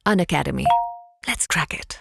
Unacademy. Let's crack it.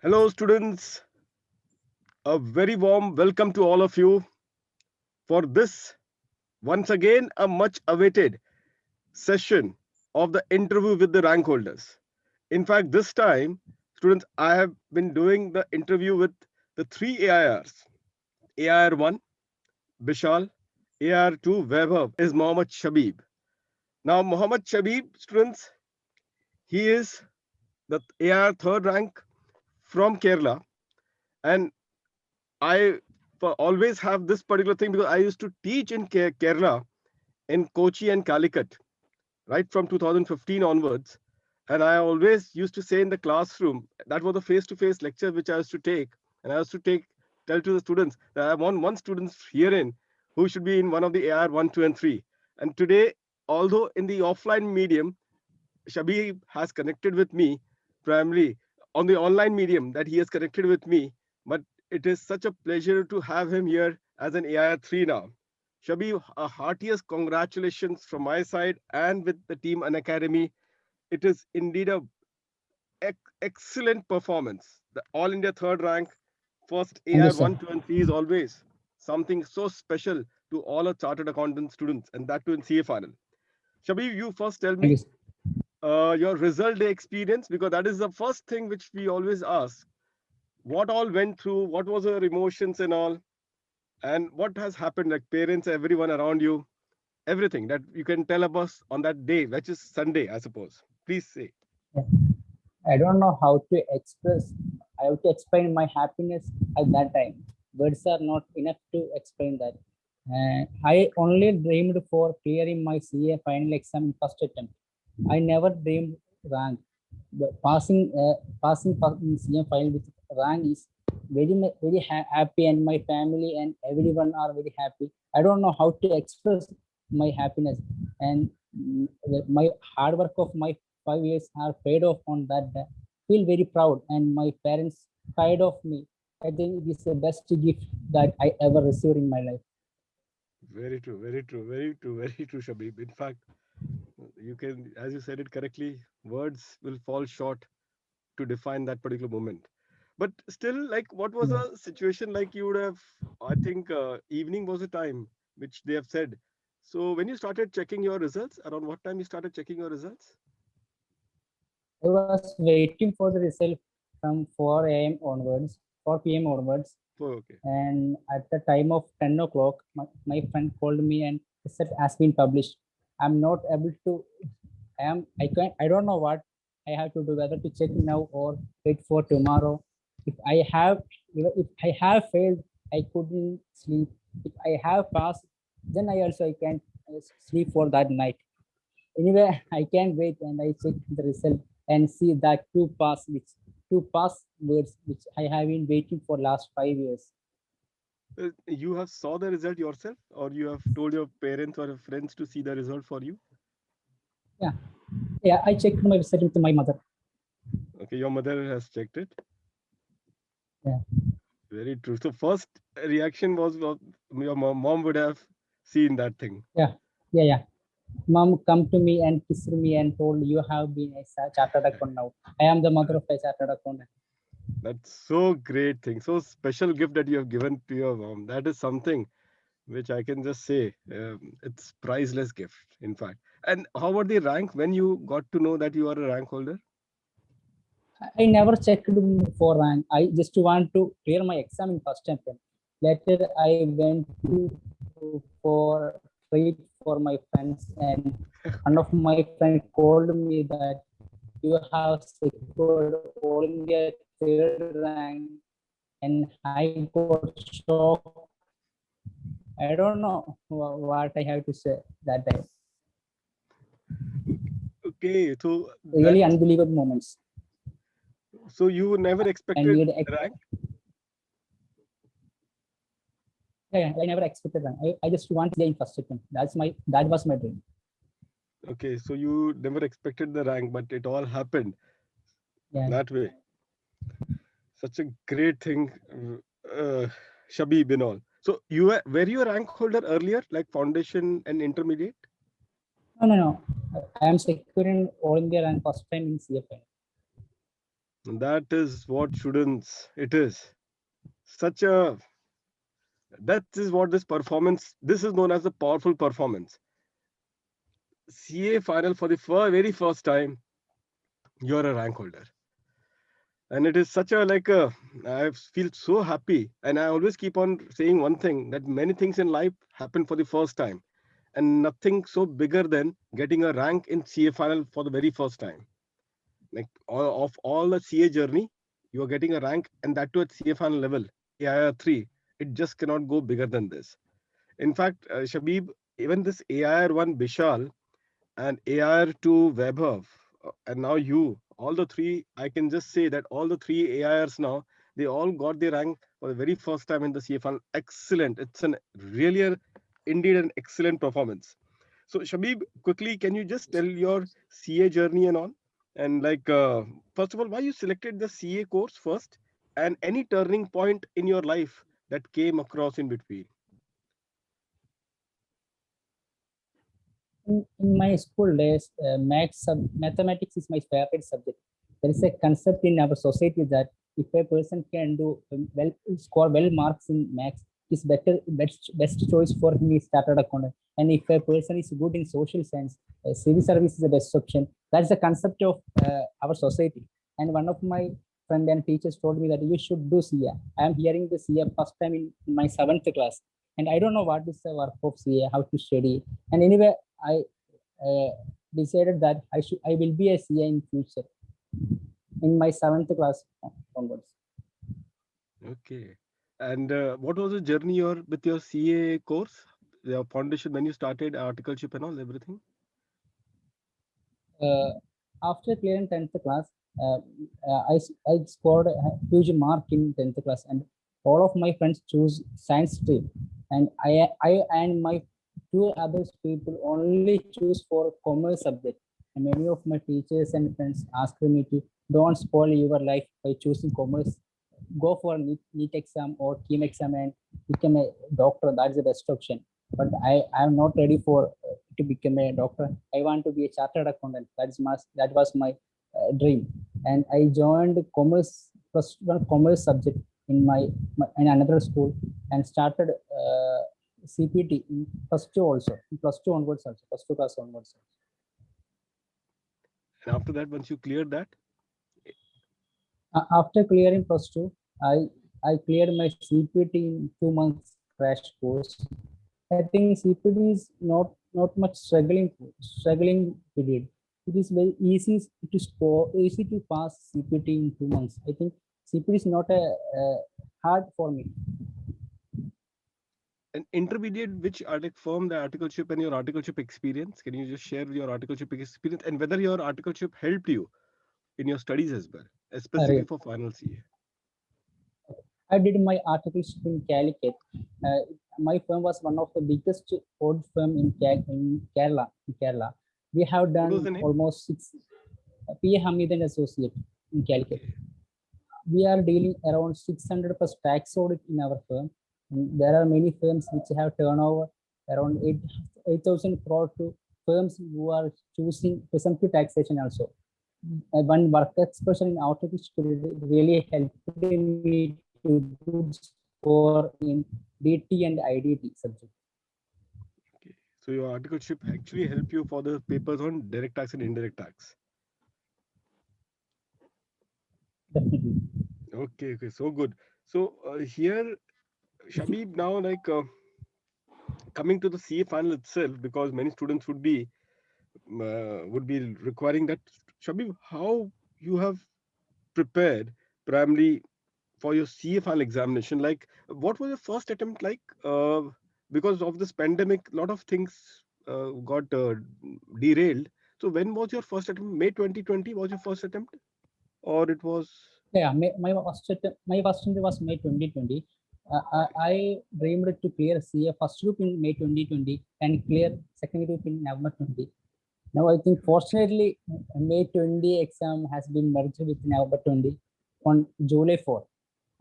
Hello, students. A very warm welcome to all of you for this, once again, a much awaited session of the interview with the rank holders. In fact, this time, students, I have been doing the interview with the three AIRs. AIR 1, Bishal, AIR 2, Vaibhav, is Mohammad Shabib. Now, Mohammad Shabib, students, he is the AIR third rank from Kerala. And I always have this particular thing because I used to teach in Kerala, in Kochi and Calicut, right from 2015 onwards. And I always used to say in the classroom, that was a face to face lecture which I used to take. And I used to tell to the students that I want one student herein who should be in one of the AR 1, 2, and 3. And today, although in the offline medium, Shabib has connected with me primarily on the online medium that he has connected with me. But it is such a pleasure to have him here as an AIR3 now. Shabib, a heartiest congratulations from my side and with the team An Academy. It is indeed a excellent performance. The All India third rank, first Thank you, AIR sir. 1, 2, and 3 is always something so special to all our chartered accountant students, and that too in CA final. Shabib, you first tell Thank you. me your result day experience because that is the first thing which we always ask. What all went through? What was your emotions and all? And what has happened? Like parents, everyone around you, everything that you can tell us on that day, which is Sunday, I suppose. Please say. Yeah. I don't know how to express. I have to explain my happiness at that time. Words are not enough to explain that. I only dreamed for clearing my CA final exam in first attempt. I never dreamed rank. But passing in CA final with rank is very happy, and my family and everyone are very happy. I don't know how to express my happiness, and my hard work of my 5 years are paid off on that day. Feel very proud, and my parents proud of me. I think it is the best gift that I ever received in my life. Very true, very true, very true, very true, Shabib. In fact, you can, as you said it correctly, words will fall short to define that particular moment. But still, like, what was Yeah. a situation like you would have? I think evening was the time which they have said. So when you started checking your results, around what time you started checking your results? I was waiting for the result from 4 a.m. onwards, 4 p.m. onwards, Oh, okay. and at the time of 10 o'clock, my friend called me and result has been published. I'm not able to. I don't know what I have to do, whether to check now or wait for tomorrow. If I have if I have failed, I couldn't sleep. If I have passed, then I can sleep for that night. Anyway, I can wait and I check the result and see that two pass words which I have been waiting for last 5 years. You have saw the result yourself, or you have told your parents or your friends to see the result for you? Yeah, yeah. I checked my result with my mother. Okay, your mother has checked it. Yeah, Very true. So first reaction was your mom would have seen that thing. yeah, yeah. Mom come to me and kissed me and told, "You have been a chartered accountant now. I am the mother of a chartered accountant." That's so great thing. So special gift that you have given to your mom. That is something which I can just say it's priceless gift. In fact. And how about the rank when you got to know that you are a rank holder? I never checked for rank. I just want to clear my exam in first attempt. Later, I went for treat for my friends, and one of my friend called me that you have secured all India third rank, and I got shocked. I don't know what I have to say that time. Okay, so Really that, unbelievable moments. so you never I expected need rank? yeah, I never expected that. I just want to be in first attempt. That was my dream. Okay, so you never expected the rank, but it all happened Yeah. that way. Such a great thing, Shabib and all. So were you a rank holder earlier, like foundation and intermediate? No. I am securing all India rank first time in CFA. That is what students it is. Such a that is what this performance. This is known as a powerful performance. CA final for the very first time, you're a rank holder, and it is such a like a. I feel so happy, and I always keep on saying one thing that many things in life happen for the first time, and nothing so bigger than getting a rank in CA final for the very first time. Like of all the CA journey, you are getting a rank, and that too at CA final level, AIR 3. It just cannot go bigger than this. In fact, Shabib, even this AIR 1 Bishal and AIR 2 Vaibhav, and now you, all the three, I can just say that all the three AIRs now, they all got their rank for the very first time in the CA final. Excellent. It's an really, indeed, an excellent performance. So, Shabib, quickly, can you just tell your CA journey and all? And like, first of all, why you selected the CA course first, and any turning point in your life that came across in between? In my school days, mathematics is my favorite subject. There is a concept in our society that if a person can do score well marks in maths, is best choice for him is started accountant. And if a person is good in social science, civil service is the best option. That's the concept of our society. And one of my friend and teachers told me that you should do CA. I am hearing the CA first time in my seventh class, and I don't know what is the work of CA, how to study. And anyway, I uh, decided that I will be a CA in future in my seventh class onwards. Okay. And what was the journey with your CA course, your foundation when you started articleship and all everything? Uh, After clearing 10th class, uh, I scored a huge mark in 10th class, and all of my friends choose science stream, and I and my two other people only choose for commerce subject. And many of my teachers and friends asked me to don't spoil your life by choosing commerce. Go for NEET exam or KEAM exam and become a doctor. That's the best option. But I am not ready for to become a doctor. I want to be a chartered accountant. That was my dream, and I joined commerce plus one commerce subject in in another school and started CPT in plus two also, plus two onwards also, plus two class onwards. And after that, once you cleared that, After clearing plus two, I cleared my CPT in 2 months crash course. I think CPT is not much struggling period. It is very easy to score, easy to pass CPT in 2 months. I think CPT is not a hard for me. an intermediate, which form the articleship and your articleship experience? Can you just share your articleship experience and whether your articleship helped you in your studies as well, especially Sorry. for final CA? I did my articleship in Calicut. Uh, my firm was one of the biggest audit firm in Kerala. In Kerala, we have What was done the name? almost six. P. Hamid and Associate in Calicut. Okay. We are dealing around 600 plus tax audit in our firm. And there are many firms which have turnover around 8,000 crore to firms who are choosing presumptive taxation also. One work expression in artificial really helped me to good score in DT and IDT subject. Okay. So your articleship actually helped you for the papers on direct tax and indirect tax. definitely. Okay, so good. So here, Shabib, now like coming to the CA final itself, because many students would be requiring that. Shabib, how you have prepared primarily for your CA final examination? Like, what was your first attempt like? Because of this pandemic, a lot of things got derailed. So, when was your first attempt? May 2020 was your first attempt, or it was? Yeah, my first attempt was May 2020. Okay. I dreamed to clear CA first group in May 2020 and clear second group in November 20. Now I think fortunately May 20 exam has been merged with November 20 on July 4.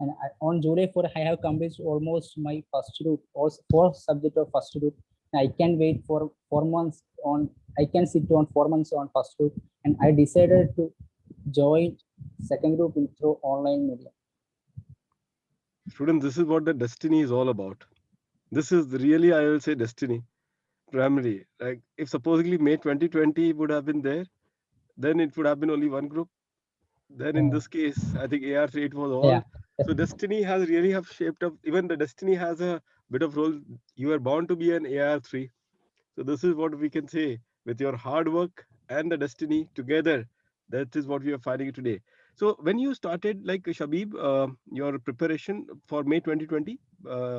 And on July 4, I have completed almost my first group, all four subject of first group. I can wait for 4 months on. I can sit on 4 months on first group, and I decided to join second group in through online media. Students, this is what the destiny is all about. This is really, I will say, destiny. Primarily, like if supposedly May 2020 would have been there, then it would have been only one group. Then in Uh, this case, I think AR3 it was yeah, all. So destiny has really have shaped up. Even the destiny has a bit of role. You are bound to be an AR3. So this is what we can say with your hard work and the destiny together. That is what we are finding today. So when you started, like Shabib, your preparation for May 2020,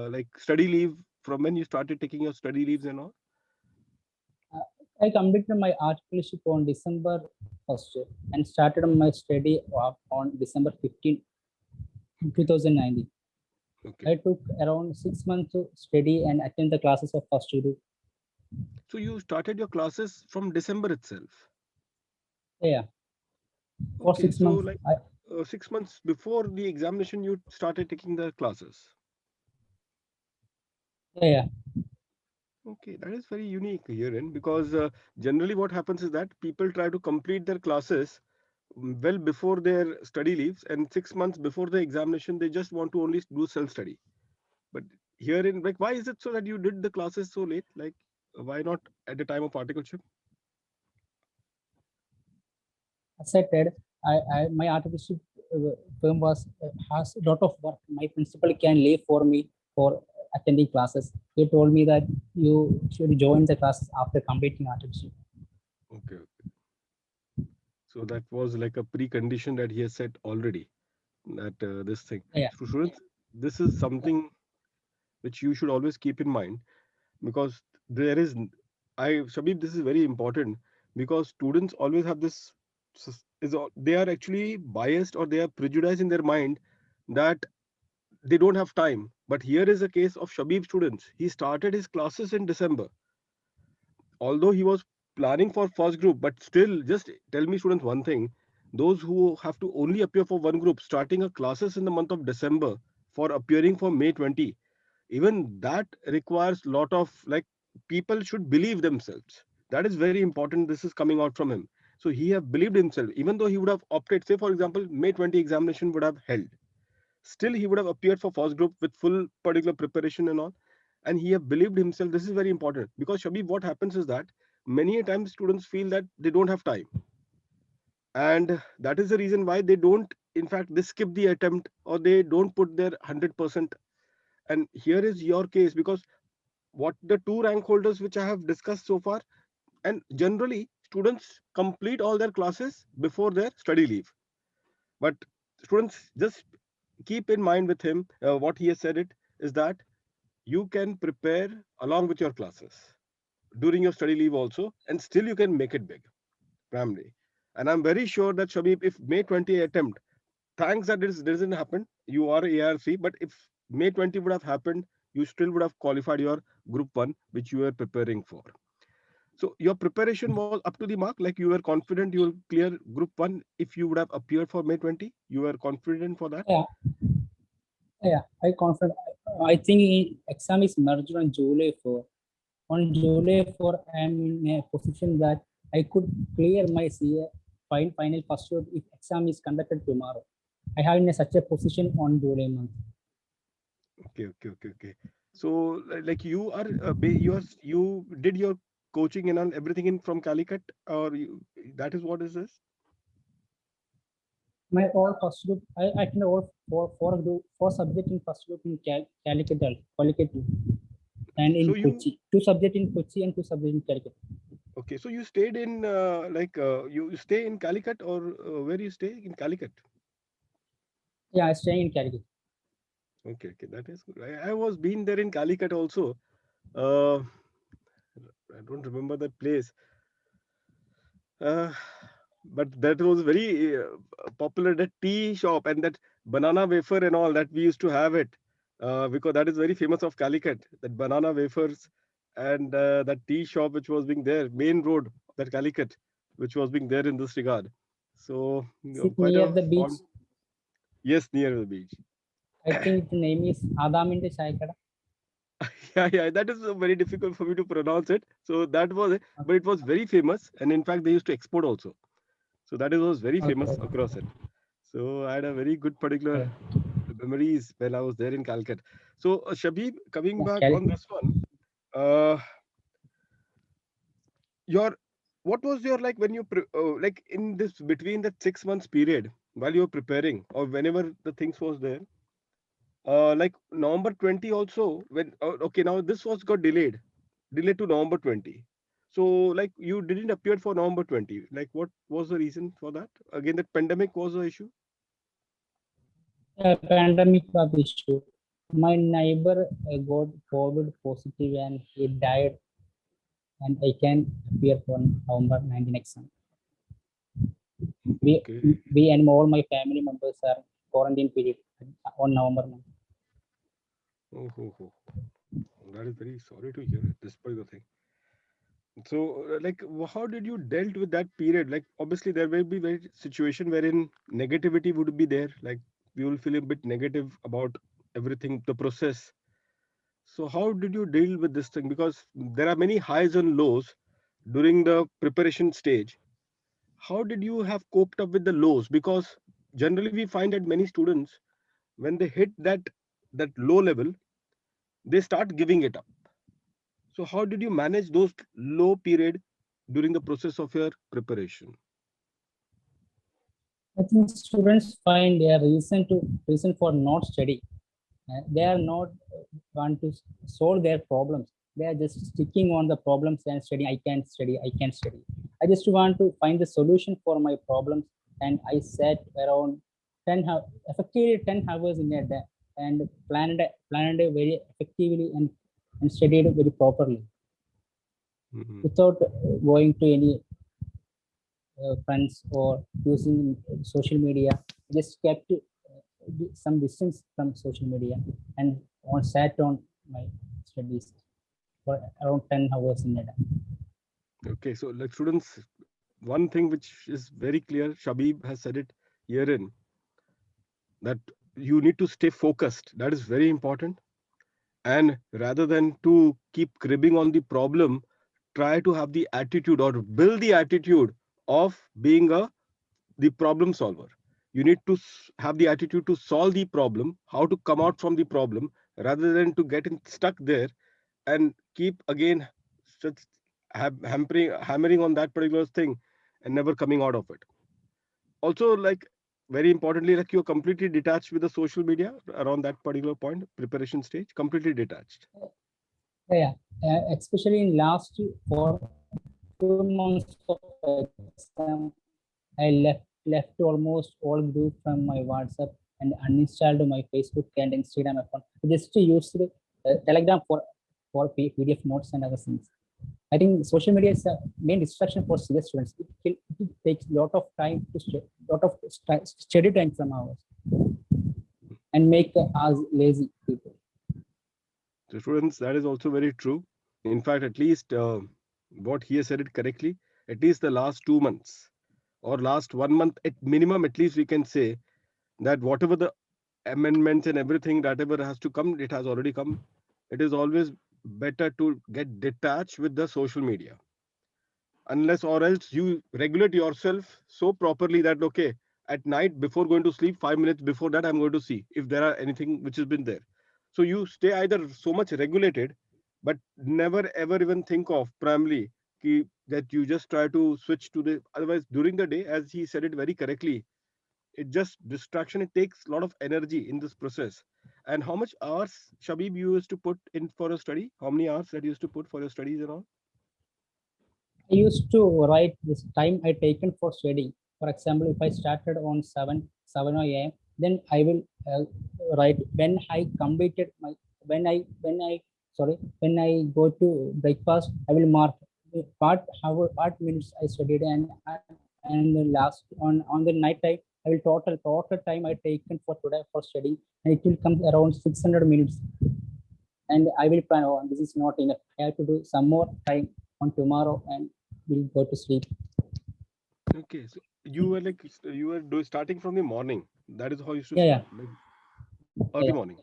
like study leave, from when you started taking your study leaves and all. uh, I completed my articleship on December 1st and started my study on December 15, 2019. Okay. I took around 6 months to study and attend the classes of first group. So you started your classes from December itself. Yeah, for Okay. six So months. like 6 months before the examination, you started taking the classes. Yeah, Okay, that is very unique herein because generally what happens is that people try to complete their classes well before their study leaves, and 6 months before the examination they just want to only do self study. But herein, like, why is it so that you did the classes so late? Like, why not at the time of articleship? as I said, my articleship firm was has a lot of work. My principal can leave for me for attending classes. He told me that you should join the classes after completing articleship. Okay, okay. So that was like a precondition that he has set already, that this thing. Yeah, So students, this is something which you should always keep in mind, because there is I Shabib, this is very important, because students always have this they are actually biased or they are prejudiced in their mind that they don't have time. But here is a case of Shabib students. He started his classes in December, although he was planning for first group, but still, just tell me students one thing: those who have to only appear for one group starting a classes in the month of December for appearing for May 20, even that requires lot of, like, people should believe themselves. That is very important. This is coming out from him. So he have believed himself, even though he would have opted, say for example May 20 examination would have held, still he would have appeared for first group with full particular preparation and all, and he have believed himself. This is very important, because Shabib, what happens is that many a times students feel that they don't have time, and that is the reason why they don't, in fact they skip the attempt or they don't put their 100%. And here is your case, because what the two rank holders which I have discussed so far, and generally students complete all their classes before their study leave. But students, just keep in mind with him, what he has said it is that you can prepare along with your classes during your study leave also, and still you can make it big primarily. And I'm very sure that Shabib, if May 20 attempt, thanks that it doesn't happen, you are ARC, but if May 20 would have happened, you still would have qualified your group 1 which you were preparing for. So your preparation was up to the mark, like you were confident you will clear group 1 if you would have appeared for May 20, you were confident for that. yeah, yeah. I confident. I think exam is merged on July 4. On July 4, I am in a position that I could clear my CA final first year if exam is conducted tomorrow. I have in such a position on July month. Okay. So like you are you did your coaching and everything in from Calicut, or you, that is what is this? My all first group, I attended all four subjects in first group in Calicut, and So in you Kochi. Two subjects in Kochi and two subjects in Calicut. okay? So you stayed in you stay in Calicut or where you stay in Calicut? Yeah, I stay in Calicut. Okay, okay, that is good. I was been there in Calicut also. Uh, I don't remember that place. Uh, but that was very popular, that tea shop and that banana wafer and all that we used to have it because that is very famous of Calicut, that banana wafers and that tea shop which was being there, main road of that Calicut, which was being there in this regard. So Sit quite near a the beach. fond, yes, near the beach. I think the name is Adaminte Chayakada. Yeah, yeah, that is very difficult for me to pronounce it. So that was it, but it was very famous, and in fact, they used to export also. So that is was very famous Okay. across it. So I had a very good particular memories when I was there in Calcutta. So Shabib, coming Yeah, back on Calicut. this one, uh, your what was your like when you like in this between that 6 months period while you were preparing or whenever the things was there, like November 20 also when okay now this was got delayed to November 20. So like you didn't appear for November 20. Like what was the reason for that? Again, that pandemic was the issue. Pandemic was the issue. My neighbor got COVID positive and he died, and I can appear for November 19 exam. We, Okay. we and all my family members are quarantine period on November 9. Oh, oh, oh. That is very sorry to hear it, this particular thing. So, like, how did you dealt with that period? Like, obviously, there will be very situation wherein negativity would be there. Like, we will feel a bit negative about everything, the process. So, how did you deal with this thing? Because there are many highs and lows during the preparation stage. How did you have coped up with the lows? Because generally, we find that many students, when they hit that low level, they start giving it up. So how did you manage those low period during the process of your preparation? I think students find a reason for not study. They are not want to solve their problems. They are just sticking on the problems and studying. I can't study. I can't study. I just want to find the solution for my problems, and I sat around effectively 10 hours in a day, and planned it very effectively and studied very properly Mhm. without going to any friends or using social media. Just kept some distance from social media and sat on my studies for around 10 hours in a day. Okay, so like students, one thing which is very clear, Shabib has said it herein, that you need to stay focused. That is very important. And rather than to keep cribbing on the problem, try to have the attitude or build the attitude of being the problem solver. You need to have the attitude to solve the problem, how to come out from the problem, rather than to get stuck there and keep again just hammering on that particular thing and never coming out of it. Also, like very importantly, like you're completely detached with the social media around that particular point, preparation stage, completely detached. Yeah, especially in last 4 months of exam, I left almost all group from my WhatsApp and uninstalled my Facebook and Instagram account. I just used Telegram for PDF notes and other things. I think social media is a main distraction for CS students. It takes a lot of time lot of study time from ours and make us lazy people. So students, that is also very true. In fact, at least what he has said it correctly, at least the last 2 months or last 1 month at minimum, at least we can say that whatever the amendments and everything that ever has to come, it has already come. It is always better to get detached with the social media, unless or else you regulate yourself so properly that okay, at night before going to sleep, 5 minutes before that, I'm going to see if there are anything which has been there. So you stay either so much regulated, but never ever even think of primarily that you just try to switch to the otherwise during the day, as he said it very correctly, it just distraction. It takes a lot of energy in this process. And how much hours, Shabib, you used to put in for a study? How many hours that you used to put for your studies and all? I used to write this time I taken for studying. For example, if I started on 7 a.m., then I will write when I completed my when I sorry when I go to breakfast. I will mark what minutes I studied, and the last on the night time I will total time I taken for today for studying, and it will come around 600 minutes. And I will plan, oh, this is not enough. I have to do some more time on tomorrow and will go to sleep. Okay, so you were like you were starting from the morning. That is how you used to Yeah, yeah, start, like early yeah. morning.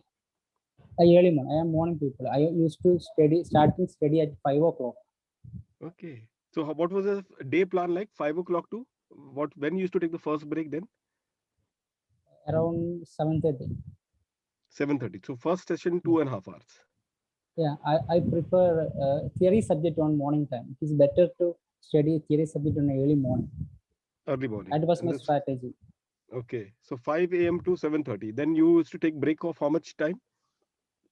Early morning. I am morning people. I used to starting study at 5 o'clock, Okay. So what was the day plan like? 5 o'clock to what? When you used to take the first break then? around 7:30. 7:30. So first session 2.5 hours. Yeah, I prefer theory subject on morning time. It is better to study theory subject on early morning. Early morning. That was And my this strategy. okay. So 5 a.m. to 7:30. Then you used to take break of how much time?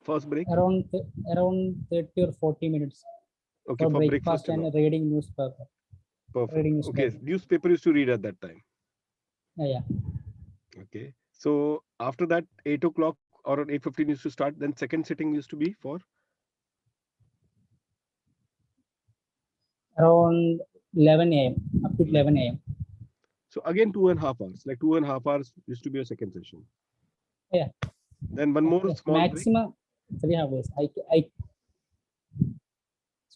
First break? Around 30 or 40 minutes Okay, for for breakfast breakfast and and all. reading newspaper. Perfect. Reading Okay. newspaper. Newspaper used to read at that time. Yeah, yeah. Okay. So after that, 8 o'clock or 8:15 used to start. Then second sitting used to be for Around 11 a.m. up to 11. 11 a.m. So again 2.5 hours. Like 2.5 hours used to be a second session. Yeah, Then one more small break. maximum 3 hours.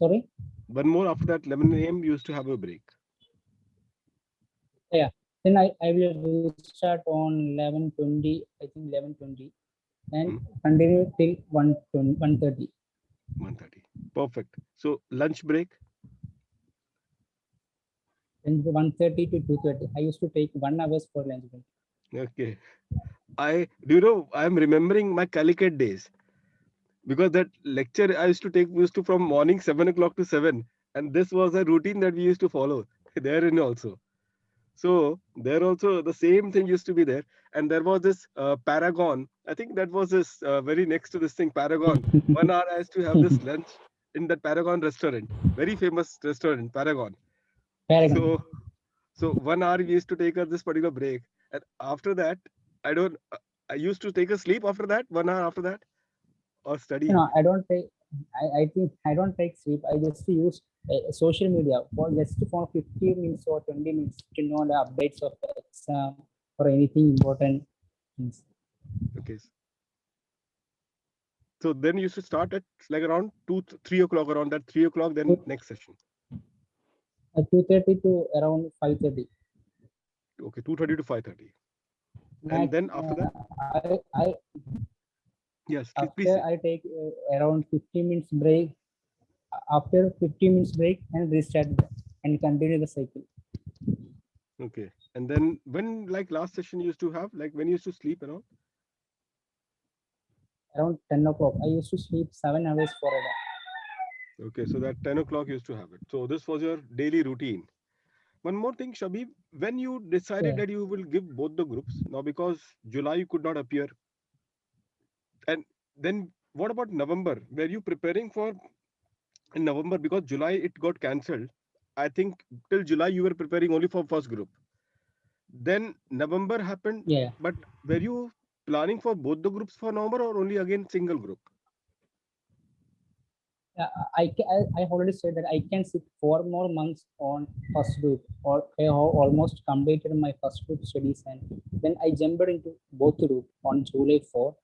Sorry. One more after that 11 a.m. you used to have a break. Yeah. Then I will restart on 11:20. I think 11:20, and Hmm. continue till 1:30. 1:30. Perfect. So lunch break. Then 1:30 to 2:30. I used to take 1 hours for lunch break. Okay. I do you know I'm remembering my Calicut days because that lecture I used to take used to from morning 7 o'clock to 7, and this was a routine that we used to follow therein also. So there also the same thing used to be there, and there was this Paragon. I think that was this very next to this thing Paragon. 1 hour I used to have this lunch in that Paragon restaurant, very famous restaurant Paragon. Paragon. So so 1 hour we used to take this particular break, and after that I don't. I used to take a sleep after that 1 hour after that or study. I don't take. I think I don't take sleep. I just use social media for just for 15 minutes or 20 minutes to know the updates of the exam or anything important things. Okay. So then you used to start at like around 3 o'clock around that 3 o'clock. Then next session. 2:30 to around 5:30. Okay, 2:30 to 5:30. And Max, then after that, I yes, please after say. I take around 15 minutes break. After 15 minutes break and restart and continue the cycle. Okay. And then when like last session you used to have, like when you used to sleep and all? Around 10 o'clock. I used to sleep 7 hours for a day. Okay, so that 10 o'clock you used to have it. So this was your daily routine. One more thing, Shabib, when you decided Yeah. that you will give both the groups, now because July you could not appear, and then what about November? Were you preparing for in November because July it got cancelled? I think till July you were preparing only for first group. Then November happened, Yeah. but were you planning for both the groups for November or only again single group? I already said that I can sit 4 more months on first group, or I have almost completed my first group studies, and then I jumped into both group on July 4.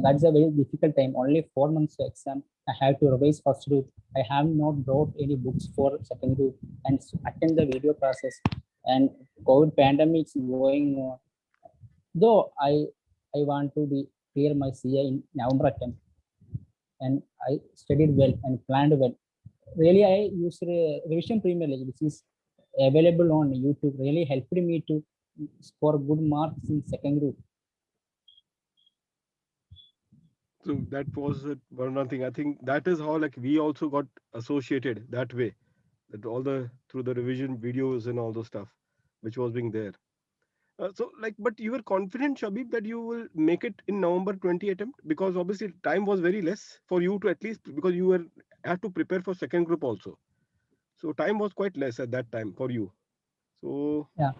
That's a very difficult time. Only 4 months to exam. I have to revise first group. I have not brought any books for second group and attend the video classes. And COVID pandemic is going on. Though I want to be clear my CA in November attempt, and I studied well and planned well. Really, I used Revision Premier League, which is available on YouTube. Really helped me to score good marks in second group. So that was one thing. I think that is how like we also got associated that way. That all the through the revision videos and all those stuff, which was being there. So, like, but you were confident, Shabib, that you will make it in November 20 attempt, because obviously time was very less for you to, at least because you were had to prepare for second group also. So time was quite less at that time for you. So Yeah.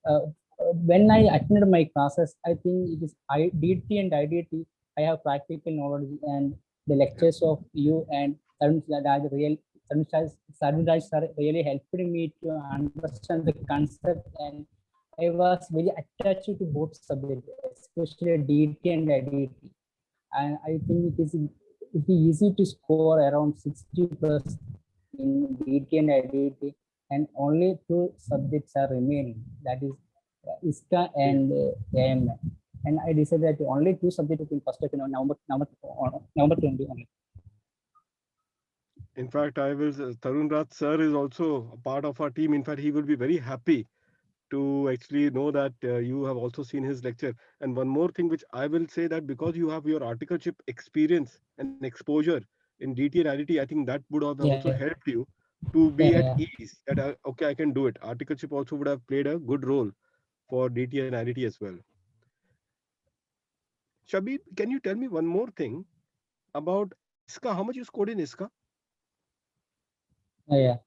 uh, when I attended my classes, I think it is DT and IDT. I have practical knowledge, and the yeah, lectures of you and Tarun Raj sir really helped me to understand the concept, and I was very attached to both subjects, especially DT and IDT. And I think it is easy to score around 60 plus in DT and IDT, and only two subjects are remaining. That is ISCA okay. and AMA. And I decided that only two subjects in first of November 20 only. In fact, I will. Tarun Raj sir is also a part of our team. In fact, he will be very happy to actually know that you have also seen his lecture. And one more thing, which I will say, that because you have your articleship experience and exposure in DT and IDT, I think that would have Yeah, also helped you to be at yeah. ease. That okay, I can do it. Articleship also would have played a good role for DT and IDT as well. Shabib, can you tell me one more thing about ISCA? How much you scored in ISCA? Yeah.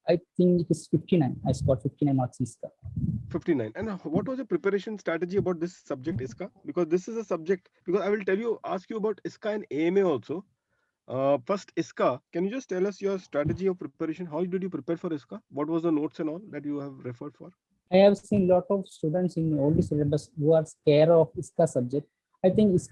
I think it is 59. I scored 59 marks in ISCA. 59. And what was the preparation strategy about this subject, ISCA? Because this is a subject, because I will ask you about ISCA and AMA also. First, ISCA, can you just tell us your strategy of preparation? How did you prepare for ISCA? What was the notes and all that you have referred for? I have seen a lot of students in all the syllabus who are scared of ISCA subject. I think is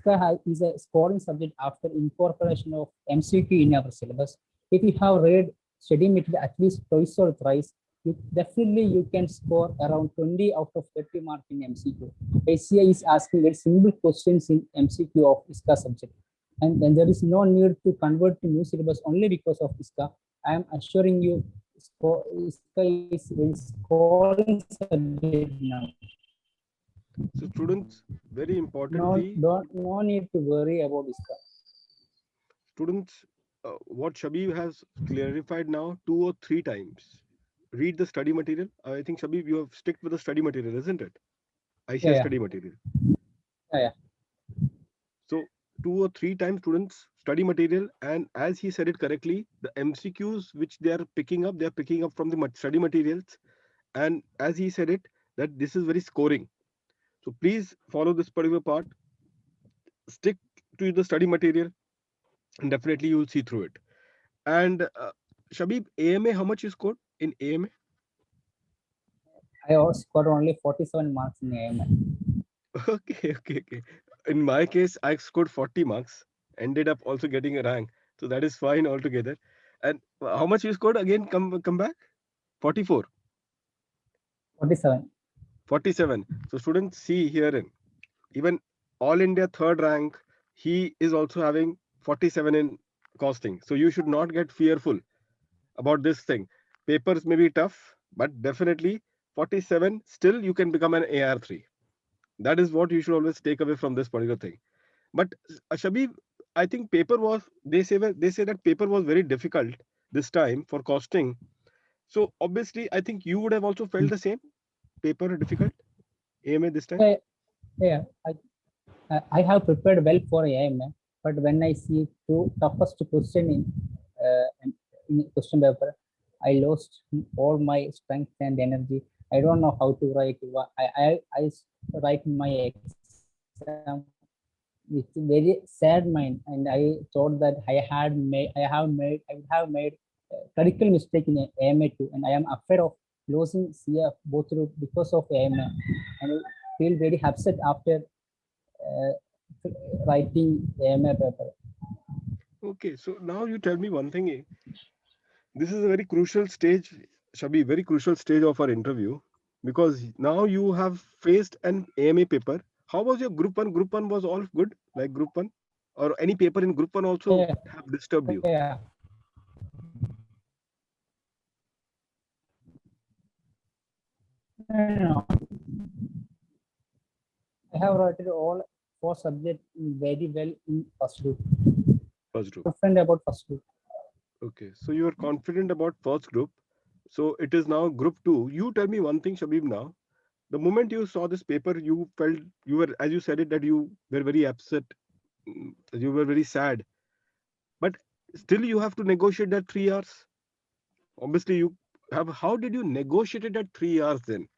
a scoring subject after incorporation of MCQ in our syllabus. If you have read study material at least twice or thrice, you can score around 20 out of 30 mark in MCQ. ACA is asking very simple questions in MCQ of ISCA subject. And then there is no need to convert to new syllabus only because of ISCA. I am assuring you, ISCA is very scoring subject now. So, students, very No, importantly, no need to worry about ISCA. students, what Shabib has clarified now 2 or 3 times. Read the study material. I think, Shabib, you have stick with the study material, isn't it? Yeah, ICS yeah, study material. yeah, So 2 or 3 times students study material, and as he said it correctly, the MCQs which they are picking up from the study materials. And as he said it, that this is very scoring. So please follow this particular part, stick to the study material, and definitely you will see through it. And Shabib, AMA, how much you scored in AMA? I also scored only 47 marks in AMI. Okay. In my case, I scored 40 marks, ended up also getting a rank. So that is fine altogether. And how much you scored again? Come back. 44, 47. 47. So students, see here, even all India third rank, he is also having 47 in costing. So you should not get fearful about this thing. Papers may be tough, but definitely 47, still you can become an AR3. That is what you should always take away from this particular thing. But Shabib, I think paper was, they say that paper was very difficult this time for costing. So obviously, I think you would have also felt the same. Paper difficult, AMA this time. Yeah, yeah. I have prepared well for AMA, but when I see two toughest question in question paper, I lost all my strength and energy. I don't know how to write. I write my exam with very sad mind, and I thought that I would have made critical mistake in AMA too, and I am afraid of losing CF both through because of AMA, and I feel very upset after uh, writing AMA paper. Okay, so now you tell me one thing. This is a very crucial stage, Shabi, very crucial stage of our interview, because now you have faced an AMA paper. How was your group one? Group one was all good, like group one, or any paper in group one also Yeah, have disturbed you? yeah. No, I have written all four subjects very well in first group. First group. Confident about first group. Okay, so you are confident about first group. So it is now group 2. You tell me one thing, Shabib, now. The moment you saw this paper, you felt, you were, as you said it, that you were very upset, you were very sad. But still you have to negotiate that 3 hours. Obviously, you have, how did you negotiate it at 3 hours then?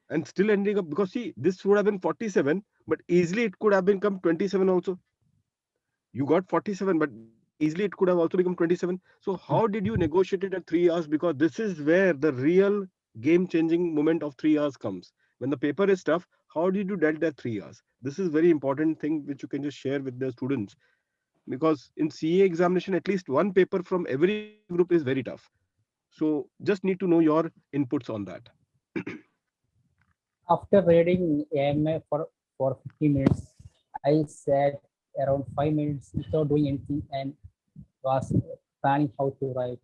And still ending up, because see, this would have been 47, but easily it could have become 27 also. You got 47, but easily it could have also become 27. So how did you negotiate it at 3 hours? Because this is where the real game changing moment of 3 hours comes. When the paper is tough, how did you dealt that 3 hours? This is very important thing which you can just share with the students, because in CA examination, at least one paper from every group is very tough. So just need to know your inputs on that. After reading AMA for 50 minutes, I sat around 5 minutes without doing anything and was planning how to write.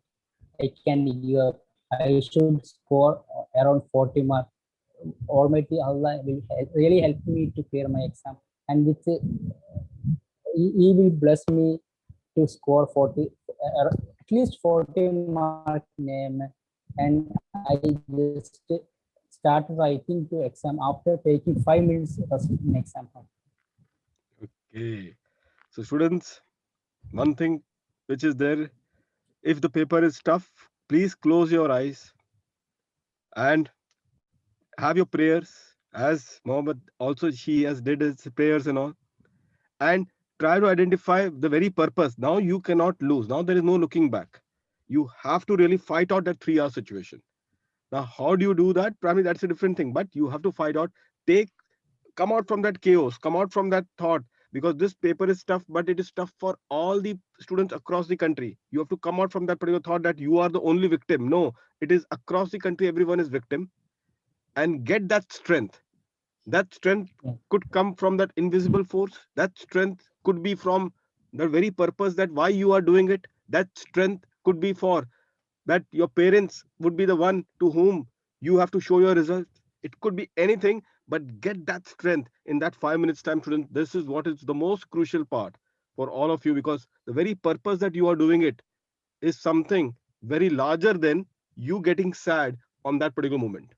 I can give up. I should score around 40 marks. Almighty Allah will really help me to clear my exam, and with He will bless me to score 40, at least 40 mark name, and I just start writing to exam after taking 5 minutes rest in exam hall. Okay. So students, one thing which is there, if the paper is tough, please close your eyes and have your prayers, as Mohammed also he has did his prayers and all, and try to identify the very purpose. Now you cannot lose. Now there is no looking back. You have to really fight out that 3 hour situation. Now, how do you do that? Probably that's a different thing, but you have to fight out. Take Come out from that chaos, come out from that thought, because this paper is tough, but it is tough for all the students across the country. You have to come out from that particular thought that you are the only victim. No, it is across the country, everyone is victim, and get that strength. That strength could come from that invisible force. That strength could be from the very purpose that why you are doing it. That strength could be for that your parents would be the one to whom you have to show your results. It could be anything, but get that strength in that 5 minutes time, student. This is what is the most crucial part for all of you, because the very purpose that you are doing it is something very larger than you getting sad on that particular moment.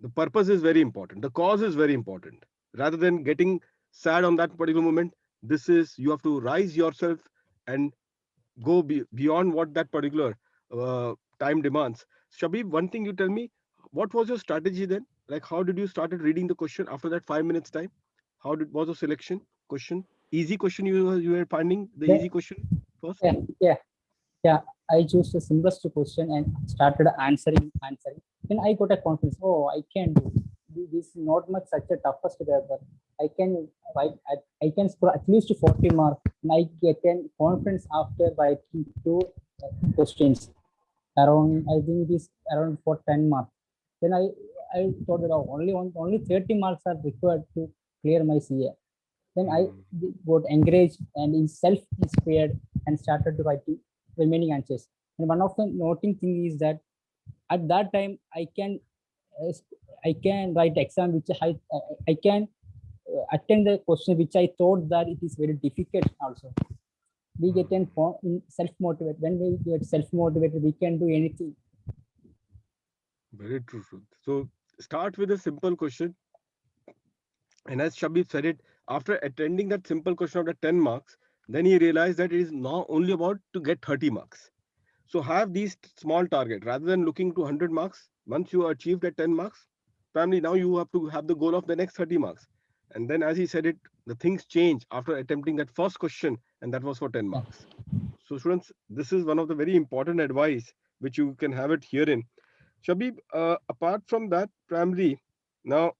The purpose is very important, the cause is very important, rather than getting sad on that particular moment. This is, you have to rise yourself and go beyond what that particular time demands. Shabib, one thing you tell me, what was your strategy then? Like, how did you started reading the question after that 5 minutes time? How did was the selection question? Easy question, you were finding the Then, easy question first? yeah, yeah, yeah. I chose the simplest question and started answering. Then I got a confidence. Oh, I can do this. Is not much such a toughest paper. I can write. I can score at least 40 marks. And I get an confidence after writing two questions. Around, I think it is around for 10 marks. Then I thought that only 30 marks are required to clear my CA. Then I got encouraged and self-inspired and started writing remaining answers. And one of the noting thing is that at that time uh, I can write exam which I can attend the question which I thought that it is very difficult also. We get in self-motivated. When we get self-motivated, we can do anything. Very true, Sudh. So start with a simple question. And as Shabib said it, after attending that simple question of the 10 marks, then he realized that it is not only about to get 30 marks. So have these small target rather than looking to 100 marks. Once you achieved at 10 marks, family, now you have to have the goal of the next 30 marks. And then as he said it, the things change after attempting that first question, and that was for 10 Yeah. marks. So students, this is one of the very important advice which you can have it herein. Shabib, apart from that, primary, now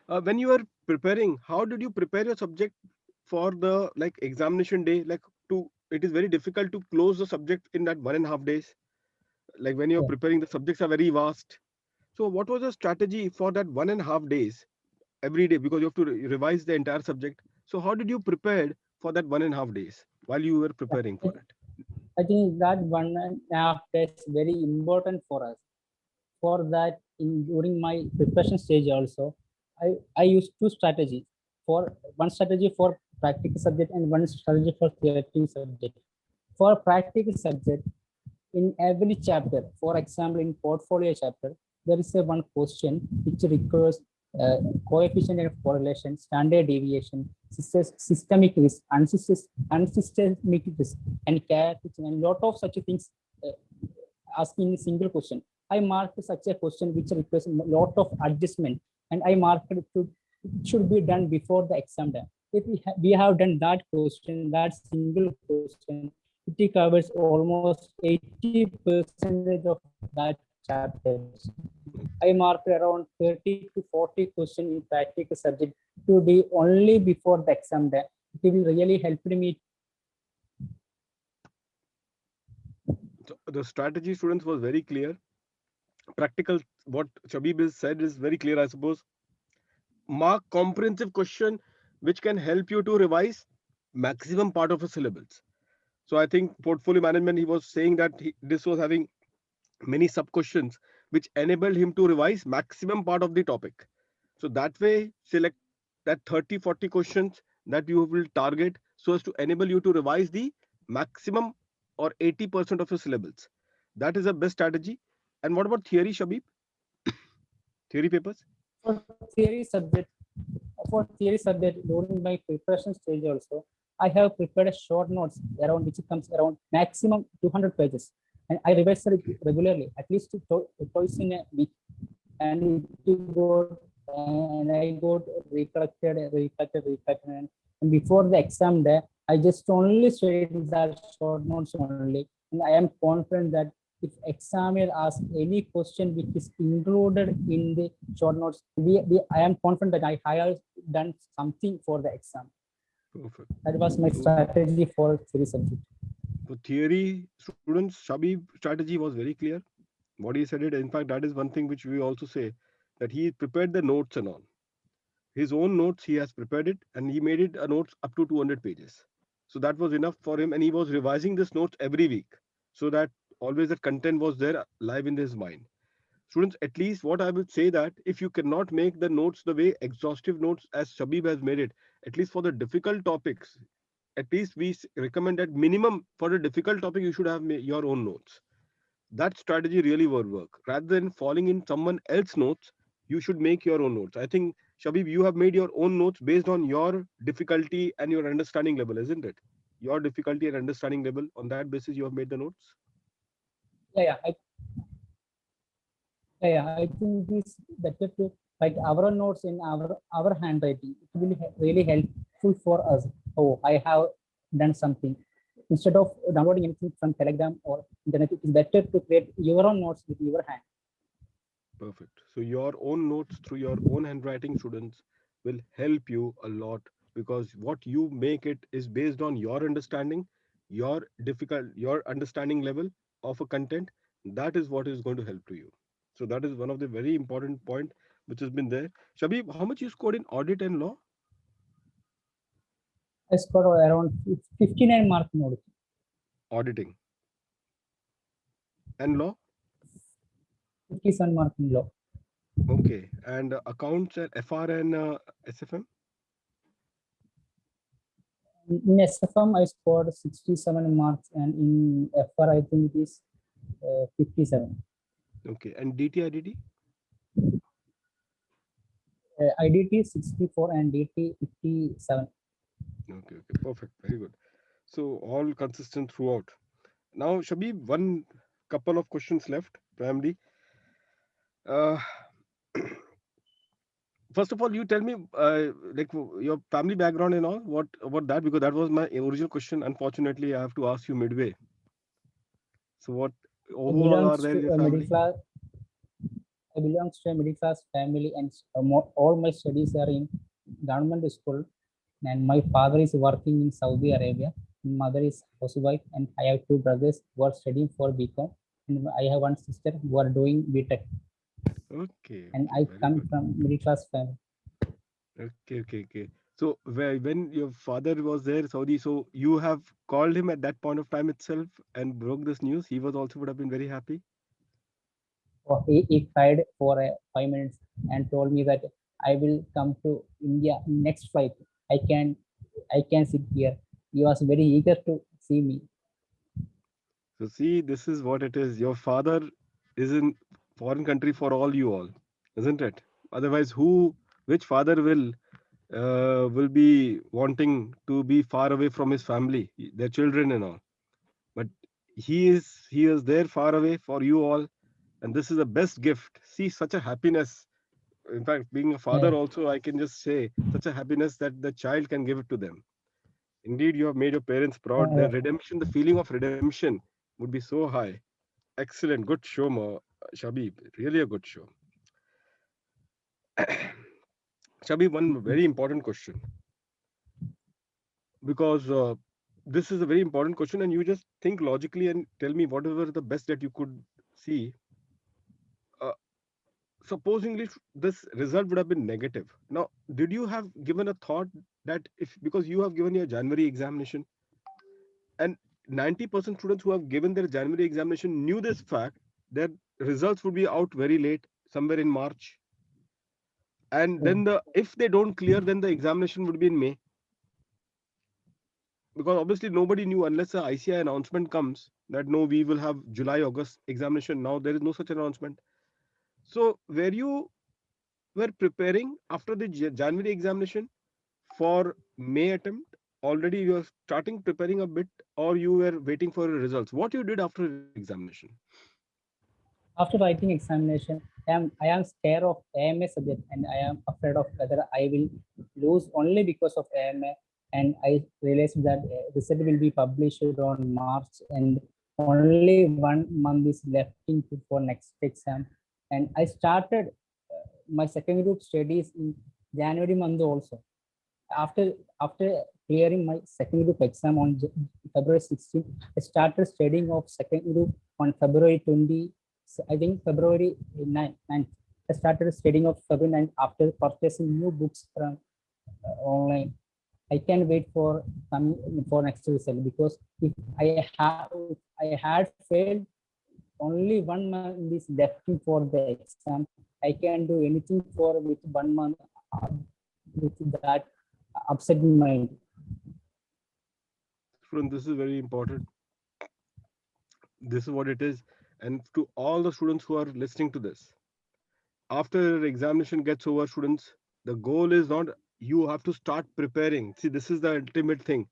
when you are preparing, how did you prepare your subject for the like examination day? Like, to it is very difficult to close the subject in that 1.5 days. Like when you're Yeah. preparing, the subjects are very vast. So what was the strategy for that 1.5 days every day, because you have to revise the entire subject? So how did you prepare for that 1.5 days while you were preparing for it? I think that 1.5 days is very important for us. For that, during my preparation stage also, I used two strategies. For one strategy for practical subject and one strategy for theoretical subject. For practical subject, in every chapter, for example, in portfolio chapter, there is a one question which requires coefficient of correlation, standard deviation, systemic risk, unsystemic risk, and characteristics, and lot of such things asking a single question. I marked such a question which requires a lot of adjustment, and I marked it should be done before the exam time. If we have done that question, that single question, it covers almost 80% of that chapter. I marked around 30 to 40 questions in practical subject to be only before the exam day. It will really help me. So the strategy, students, was very clear. Practical, what Shabib has said is very clear, I suppose. Mark comprehensive question which can help you to revise maximum part of a syllabus. So I think portfolio management, he was saying that this was having many sub questions which enabled him to revise maximum part of the topic. So that way, select that 30-40 questions that you will target so as to enable you to revise the maximum or 80% of your syllabus. That is a best strategy. And what about theory, Shabib? Theory papers? For theory subject during my preparation stage also, I have prepared a short notes around which comes around maximum 200 pages, and I revise it regularly, at least twice in a week, and I got recollected, and before the exam day, I just only studied that short notes only, and I am confident that if examiner asks any question which is included in the short notes, I am confident that I have done something for the exam. Perfect. That was my strategy for theory subject. For theory students, Shabib strategy was very clear. What he said it, in fact, that is one thing which we also say, that he prepared the notes and all. His own notes, he has prepared it, and he made it a notes up to 200 pages. So that was enough for him, and he was revising this notes every week so that always the content was there live in his mind. Students, at least what I would say, that if you cannot make the notes the way exhaustive notes as Shabib has made it, at least for the difficult topics, at least we recommend that minimum for a difficult topic you should have your own notes. That strategy really will work. Rather than falling in someone else's notes, you should make your own notes. I think, Shabib, you have made your own notes based on your difficulty and your understanding level, isn't it? Your difficulty and understanding level, on that basis you have made the notes. I think it's better to write our notes in our handwriting. It will really helpful for us. Oh, I have done something. Instead of downloading anything from Telegram or internet, it is better to create your own notes with your hand. Perfect. So your own notes through your own handwriting, students, will help you a lot, because what you make it is based on your understanding, your understanding level of a content. That is what is going to help to you. So that is one of the very important point which has been there. Shabib, how much you scored in audit and law? I scored around 59 marks in audit. Auditing. And law? 57 marks in law. Okay. And accounts and FR and SFM? In SFM, I scored 67 marks, and in FR, I think it is 57. Okay. And DT, IDT? IDT 64 and DT 57. Okay. Perfect. Very good. So all consistent throughout. Now, Shabib, one couple of questions left, primarily. Uh, First of all, you tell me, like your family background and all. What about that? Because that was my original question. Unfortunately, I have to ask you midway. So, what? Who all are there in your family? I belong to a middle class family, and all my studies are in government school. And my father is working in Saudi Arabia. Mother is housewife, and I have two brothers who are studying for BCom, and I have one sister who are doing BTech. Okay. And I come from middle class family. Okay. So, when your father was there, Saudi, so you have called him at that point of time itself and broke this news. He was also would have been very happy. So he cried for 5 minutes and told me that I will come to India next flight. I can sit here. He was very eager to see me. So see, this is what it is. Your father is in foreign country for all you all, isn't it? Otherwise, which father will be wanting to be far away from his family, their children and all? But he is there far away for you all, and this is the best gift. See, such a happiness. In fact, being a Yeah. father, also, I can just say such a happiness that the child can give it to them. Indeed, you have made your parents proud. Their redemption, the feeling of redemption would be so high. Excellent. Good show, Shabib. Really a good show. Shabib, one very important question, because this is a very important question, and you just think logically and tell me whatever the best that you could see. Uh, Supposingly, this result would have been negative. Now, did you have given a thought that if, because you have given your January examination, and 90% students who have given their January examination knew this fact, their results would be out very late, somewhere in March, and then if they don't clear, then the examination would be in May, because obviously nobody knew unless the ICI announcement comes that no, we will have July August examination. Now there is no such announcement. So where you were preparing after the January examination for May attempt, already you are starting preparing a bit, or you were waiting for the results? What you did after examination? After writing examination, I am scared of AMA subject, and I am afraid of whether I will lose only because of AMA. And I realized that result will be published on March, and only 1 month is left for next exam. And I started my second group studies in January month also. After clearing my second group exam on February 16, I started studying of second group on February 20. I think February 9th. I started studying of February 9th after purchasing new books from online. I can wait for next result, because if I had failed, only 1 month is left for the exam. I can do anything for with 1 month with that upset mind. Student, this is very important. This is what it is. And to all the students who are listening to this, after examination gets over, students, the goal is not, you have to start preparing. See, this is the ultimate thing.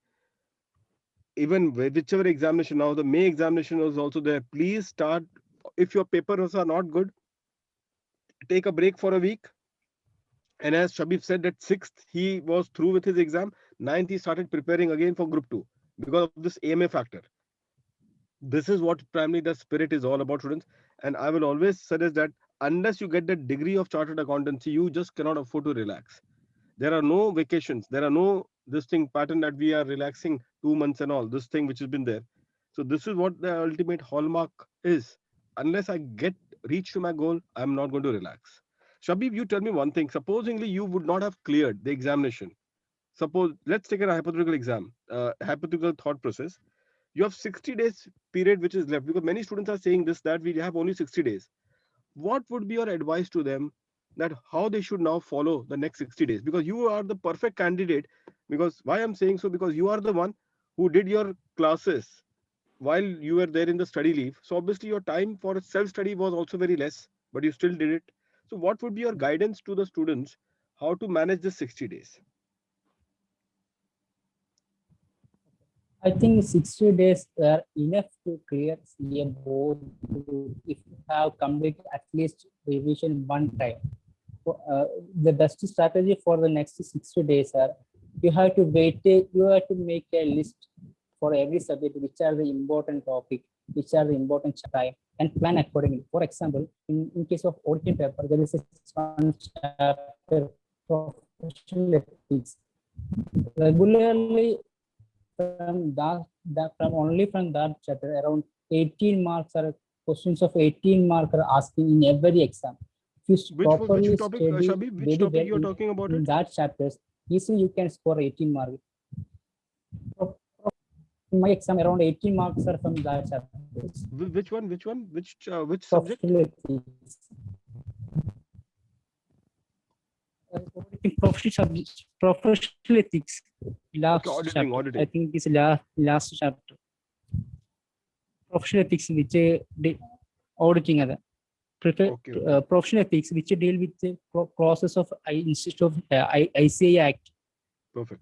Even whichever examination, now the May examination was also there, please start. If your papers are not good, take a break for a week. And as Shabib said, that 6th he was through with his exam, 9th he started preparing again for group 2 because of this AMA factor. This is what primarily the spirit is all about, students. And I will always suggest that unless you get the degree of chartered accountancy, you just cannot afford to relax. There are no vacations. There are no this thing pattern that we are relaxing 2 months and all this thing which has been there. So this is what the ultimate hallmark is. Unless I get reach to my goal, I'm not going to relax. Shabib, you tell me one thing. Supposingly you would not have cleared the examination. Suppose, let's take a hypothetical exam, hypothetical thought process. You have 60 days period which is left, because many students are saying this, that we have only 60 days. What would be your advice to them, that how they should now follow the next 60 days? Because you are the perfect candidate. Because why I'm saying so, because you are the one who did your classes while you were there in the study leave. So obviously your time for self study was also very less, but you still did it. So what would be your guidance to the students, how to manage the 60 days? I think 60 days are enough to clear CA board if you have completed at least revision one time. The best strategy for the next 60 days are, you have to make a list for every subject, which are the important topic, which are the important time, and plan accordingly. For example, in case of auditing paper, there is one chapter, professional ethics. Regularly from that chapter, around 18 marks are questions of 18 mark are asking in every exam. If you properly which topic, study Shabib, which very topic well you're talking about in it? that chapters, easily you can score 18 marks. In my exam, around 18 marks are from that chapters. Which one? Which subject? Professional ethics. Professional ethics. Last Okay, chapter. auditing. I think it's last chapter. professional ethics which auditing other Okay, okay. professional ethics which deal with the process of instead of ICA Act. Perfect.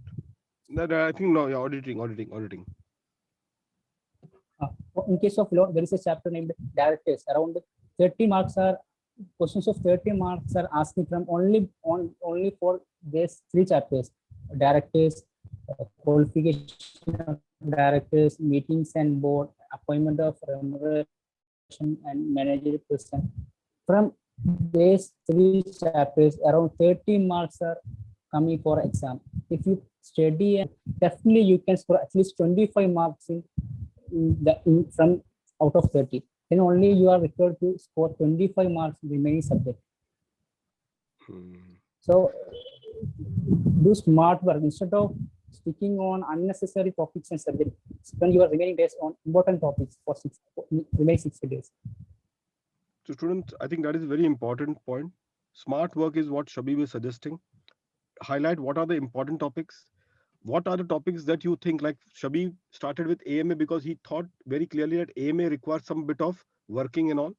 I think no, yeah, auditing. Uh, in case of law, there is a chapter named directors. Around 30 marks are questions of 30 marks are asking from only for these three chapters: directors, qualification of directors, meetings and board, appointment of remuneration and managerial person. From these three chapters, around 30 marks are coming for exam. If you study, definitely you can score at least 25 marks from out of 30. Then only you are required to score 25 marks in remaining subject. So do smart work instead of sticking on unnecessary topics and subjects. Spend your remaining days on important topics for remaining 60 days. So students, I think that is a very important point. Smart work is what Shabib is suggesting. Highlight what are the important topics. What are the topics that you think, like Shabib started with AMA because he thought very clearly that AMA requires some bit of working and all.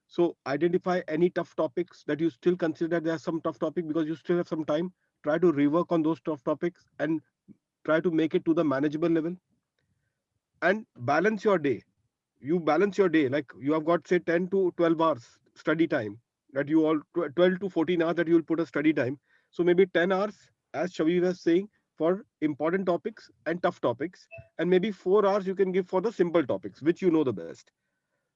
So identify any tough topics that you still consider there are some tough topic because you still have some time. Try to rework on those tough topics and try to make it to the manageable level. And balance your day. You balance your day, like you have got say 10 to 12 hours study time, that you all 12 to 14 hours that you will put a study time. So maybe 10 hours, as Shavi was saying, for important topics and tough topics, and maybe 4 hours you can give for the simple topics which you know the best.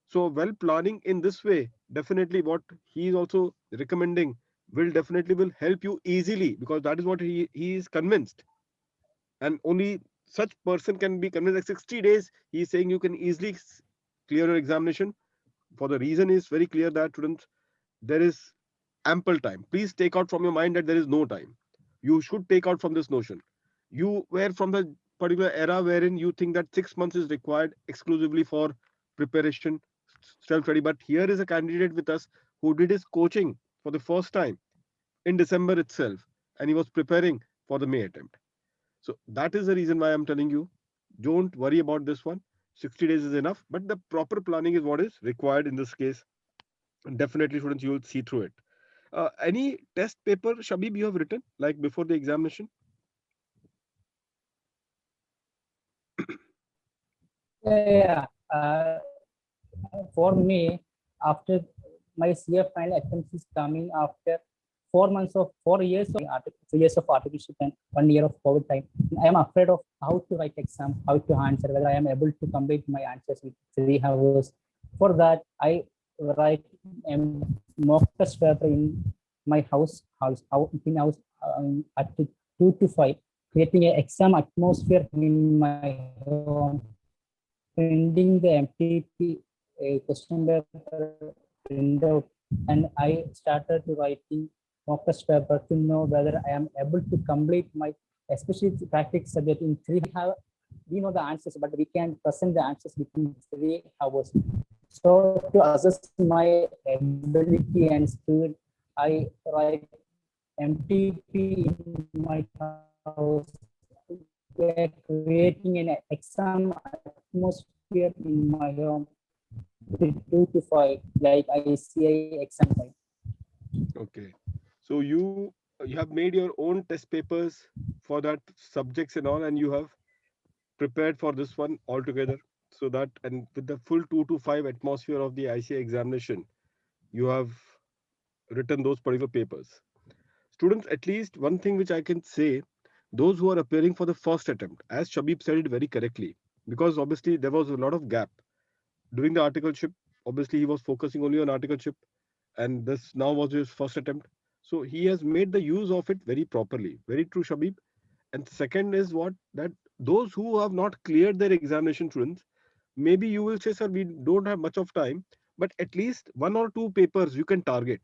So well planning in this way, definitely what he is also recommending will help you easily, because that is what he is convinced. And only such person can be convinced. Like 60 days he is saying you can easily clear your examination. For the reason is very clear that students, there is ample time. Please take out from your mind that there is no time. You should take out from this notion. You were from the particular era wherein you think that 6 months is required exclusively for preparation, self study. But here is a candidate with us who did his coaching for the first time in December itself, and he was preparing for the May attempt. So that is the reason why I'm telling you, don't worry about this one. 60 days is enough, but the proper planning is what is required in this case. And definitely, students, you will see through it. Any test paper, Shabib, you have written like before the examination? Yeah. For me, after my CF final attempt is coming after 4 years of 3 years of artificial and 1 year of COVID time. I am afraid of how to write exam, how to answer, whether I am able to complete my answers with 3 hours. For that, I write a mock test paper in my in house at 2 to 5, creating an exam atmosphere in my home, printing the MTP question paper printout, and I started to writing mock test paper to know whether I am able to complete my, especially practice subject in 3 hours. We know the answers, but we can present the answers within 3 hours. So to assess my ability and speed, I write MTP in my house, creating an exam atmosphere in my home, 2 to 5, like ICI exam time. Okay. So you have made your own test papers for that subjects and all, and you have prepared for this one altogether. So that, and with the full 2 to 5 atmosphere of the ICA examination, you have written those particular papers. Students, at least one thing which I can say, those who are appearing for the first attempt, as Shabib said it very correctly, because obviously there was a lot of gap during the articleship. Obviously, he was focusing only on articleship, and this now was his first attempt. So he has made the use of it very properly. Very true, Shabib. And second is what, that those who have not cleared their examination, students, maybe you will say, sir, we don't have much of time, but at least 1 or 2 papers you can target,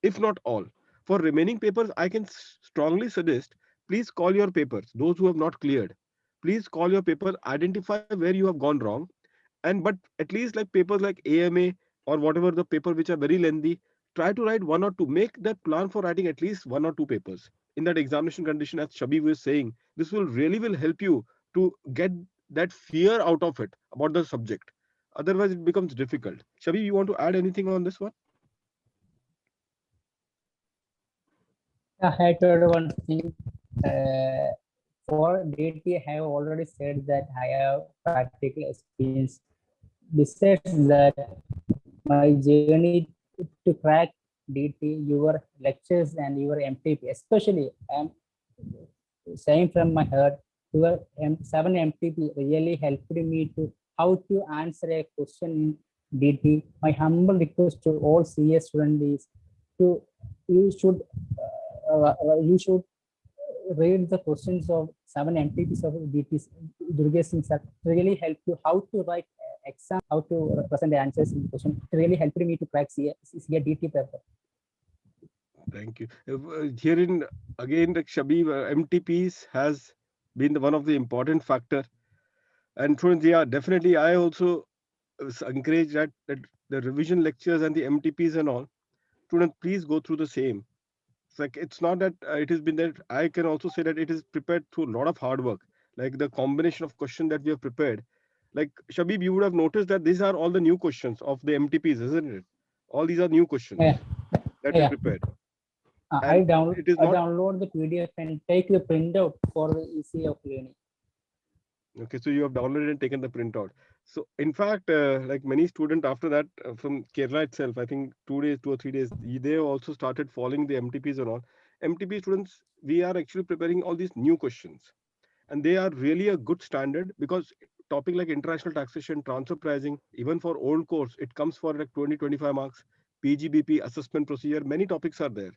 if not all. For remaining papers, I can strongly suggest, please call your papers. Those who have not cleared, please call your paper, identify where you have gone wrong, and but at least like papers like AMA or whatever the paper which are very lengthy, try to write 1 or 2. Make that plan for writing at least 1 or 2 papers in that examination condition. As Shabib was saying, this will really will help you to get that fear out of it about the subject. Otherwise, it becomes difficult. Shabib, you want to add anything on this one? I had to add one thing. For DT, I have already said that I have practical experience. Besides that, my journey to crack DT, your lectures and your MTP, especially I'm saying from my heart, your 7 MTP really helped me to how to answer a question in DT. My humble request to all CS students is to you should read the questions of 7 MTPs of DTs. Durga Singh sir really help you how to write exam, how to present the answers in the question. It really helped me to crack DT paper. Thank you. Herein again, the Shabib, MTPs has been one of the important factor. And students, yeah, definitely, I also encourage that the revision lectures and the MTPs and all, students, please go through the same. It's like it's not that it has been that I can also say that it is prepared through a lot of hard work, like the combination of question that we have prepared. Like Shabib, you would have noticed that these are all the new questions of the MTPs, isn't it? All these are new questions Yeah, that we yeah. prepared, and it is I not download the PDF and take the printout for the easy of learning. okay. So you have downloaded and taken the printout. So in fact, like many students after that from Kerala itself, I think 2 days, 2 or 3 days, they also started following the MTPs and all. MTP students, we are actually preparing all these new questions, and they are really a good standard because topic like international taxation, transfer pricing, even for old course, it comes for like 20-25 marks. PGBP assessment procedure, many topics are there,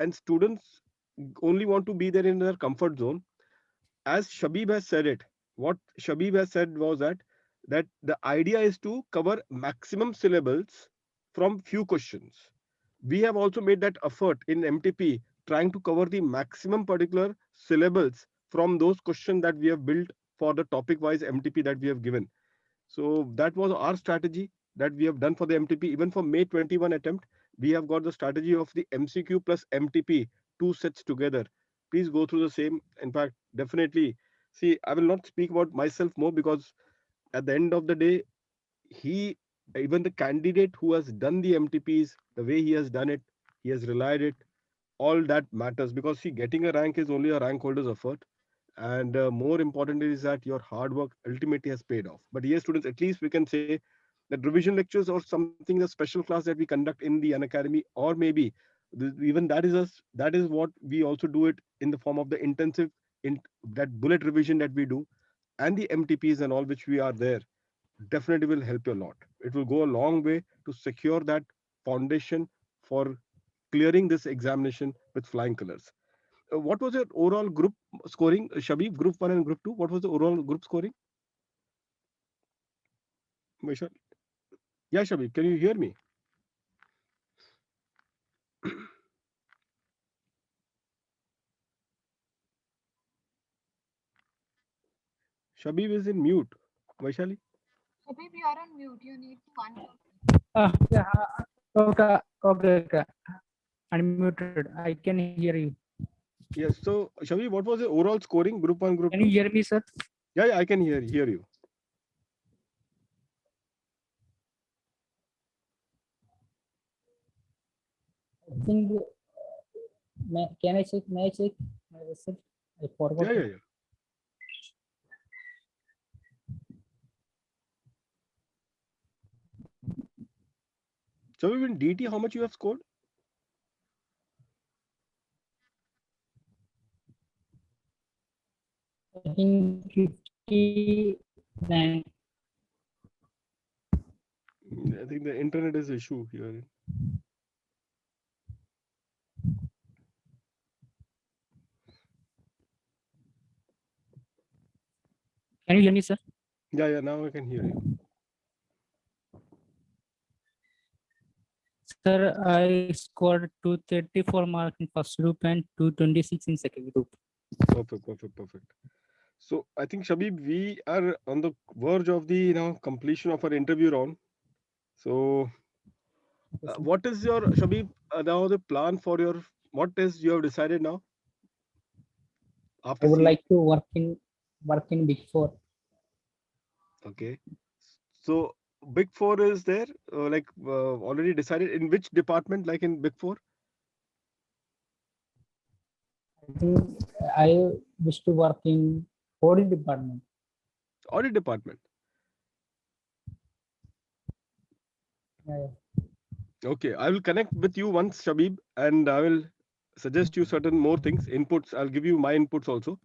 and students only want to be there in their comfort zone. As Shabib has said it, what Shabib has said was that the idea is to cover maximum syllables from few questions. We have also made that effort in MTP, trying to cover the maximum particular syllables from those questions that we have built for the topic wise MTP that we have given. So that was our strategy that we have done for the MTP. Even for May 21 attempt, we have got the strategy of the MCQ plus MTP, two sets together. Please go through the same. In fact, definitely. See, I will not speak about myself more because at the end of the day, he, even the candidate who has done the MTPs, the way he has done it, he has relied it, all that matters because see, getting a rank is only a rank holder's effort, and more important is that your hard work ultimately has paid off. But yes, students, at least we can say that revision lectures or something, the special class that we conduct in the Unacademy, or maybe even that is us, that is what we also do it in the form of the intensive in that bullet revision that we do, and the MTPs and all which we are there, definitely will help you a lot. It will go a long way to secure that foundation for clearing this examination with flying colors. What was your overall group scoring, Shabib? Group one and group two. What was the overall group scoring? Vaishal? Yeah, Shabib, can you hear me? Shabib is in mute. Vaishali? Habib, you are on mute. You need to Yeah, okay, okay. Unmuted. I can hear you. Yes. So, Shabib, what was the overall scoring? Group one, group Can two? you hear me, sir? Yeah, I can hear you. I think. Can I check? May I check my result? I forgot. Yeah. Shabib, in DT, how much you have scored? I think 59. I think the internet is issue here. Can you hear me, sir? Yeah. Now I can hear you. Sir, I scored 234 marks in first group and 226 in second group. Perfect. So I think Shabib, we are on the verge of the completion of our interview round. So what is your Shabib now the plan for your what is you have decided now I after would CA? like to work in Big Four. Okay. So Big Four is there, already decided in which department, like in Big Four? I think I wish to work in audit department. Audit department. Yeah, Okay, I will connect with you once, Shabib, and I will suggest you certain more things, inputs. I'll give you my inputs also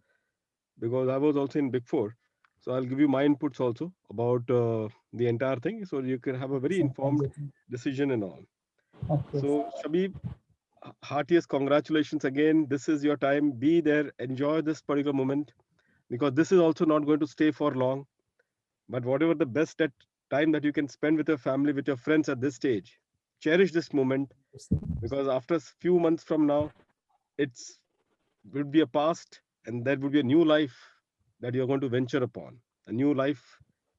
because I was also in Big Four. So I'll give you my inputs also about the entire thing so you can have a very so thank informed you. decision and all. Okay. So, Shabib, heartiest congratulations again. This is your time. Be there, enjoy this particular moment because this is also not going to stay for long. But whatever the best at time that you can spend with your family, with your friends at this stage, cherish this moment because after a few months from now, it's would be a past and there would be a new life that you're going to venture upon. A new life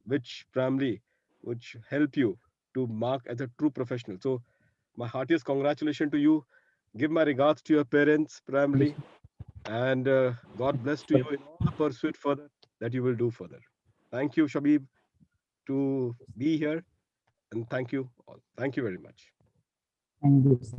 which primarily which help you to mark as a true professional. So my heartiest congratulations to you. Give my regards to your parents primarily and God bless to you in all the pursuit further that you will do further. Thank you, Shabib, to be here and thank you all. Thank you very much. Thank you, sir.